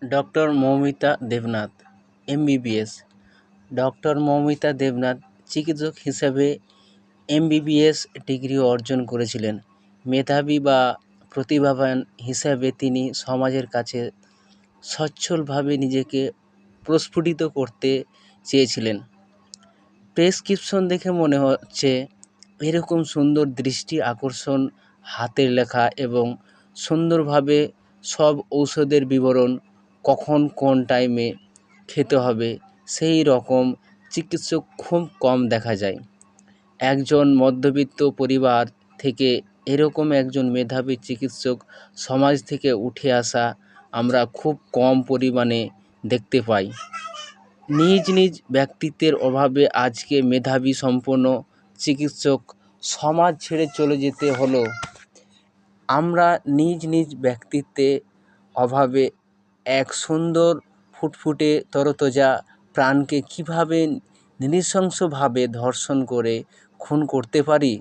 Doctor Moumita Debnath, MBBS. Doctor Moumita Debnath চিকিৎসক হিসেবে MBBS degree অর্জন করেছিলেন। মেধাবী বা প্রতিভাবান হিসেবে তিনি সমাজের কাছে সচ্ছলভাবে নিজেকে প্রস্ফুটিত করতে চেয়েছিলেন। প্রেসক্রিপশন দেখে মনে হচ্ছে এরকম সুন্দর দৃষ্টি আকর্ষণ, হাতের লেখা এবং সুন্দরভাবে সব ঔষধের বিবরণ, কখন কোন টাইমে খেতে হবে, সেই রকম চিকিৎসক খুব কম দেখা যায়। একজন মধ্যবিত্ত পরিবার থেকে এরকম একজন মেধাবী চিকিৎসক সমাজ থেকে উঠে আসা আমরা খুব কম পরিমাণে দেখতে পাই। নিজ নিজ ব্যক্তিত্বের অভাবে আজকে মেধাবী সম্পন্ন চিকিৎসক সমাজ ছেড়ে চলে যেতে হলো। আমরা নিজ নিজ ব্যক্তিত্বের অভাবে এক সুন্দর ফুটফুটে তরতাজা প্রাণকে কীভাবে নৃশংসভাবে ধর্ষণ করে খুন করতে পারি?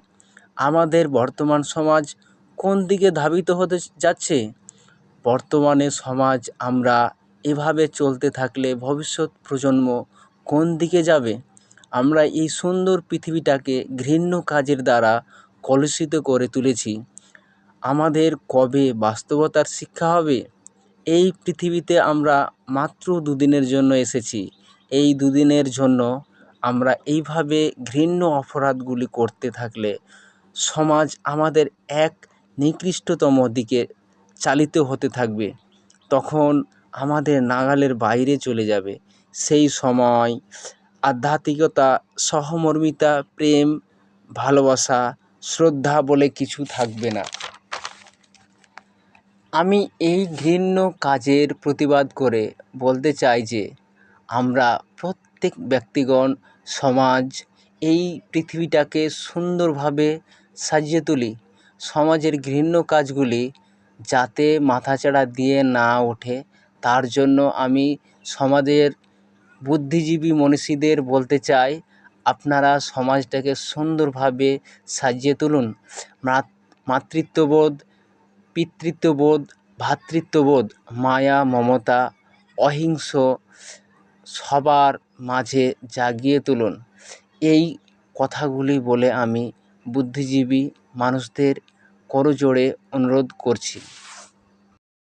আমাদের বর্তমান সমাজ কোন দিকে ধাবিত হতে যাচ্ছে? বর্তমানে সমাজ আমরা এভাবে চলতে থাকলে ভবিষ্যৎ প্রজন্ম কোন দিকে যাবে? আমরা এই সুন্দর পৃথিবীটাকে ঘৃণ্য কাজের দ্বারা কলুষিত করে তুলেছি। আমাদের কবে বাস্তবতার শিক্ষা হবে? এই পৃথিবীতে আমরা মাত্র দুদিনের জন্য এসেছি। এই দুদিনের জন্য আমরা এইভাবে ঘৃণ্য অপরাধগুলি করতে থাকলে সমাজ আমাদের এক নিকৃষ্টতম দিকে চালিত হতে থাকবে। তখন আমাদের নাগালের বাইরে চলে যাবে। সেই সময় আধ্যাত্মিকতা, সহমর্মিতা, প্রেম, ভালোবাসা, শ্রদ্ধা বলে কিছু থাকবে না। আমি এই ঘৃণ্য কাজের প্রতিবাদ করে বলতে চাই যে আমরা প্রত্যেক ব্যক্তিগণ, সমাজ এই পৃথিবীটাকে সুন্দরভাবে সাজিয়ে তুলি। সমাজের ঘৃণ্য কাজগুলি যাতে মাথাচাড়া দিয়ে না ওঠে, তার জন্য আমি সমাজের বুদ্ধিজীবী মনীষীদের বলতে চাই, আপনারা সমাজটাকে সুন্দরভাবে সাজিয়ে তুলুন। মাতৃত্ববোধ, পিতৃত্ববোধ, ভ্রাতৃত্ববোধ, মায়া, মমতা, অহিংস সবার মাঝে জাগিয়ে তুলুন। এই কথাগুলি বলে আমি বুদ্ধিজীবী মানুষদের করজোড়ে অনুরোধ করছি।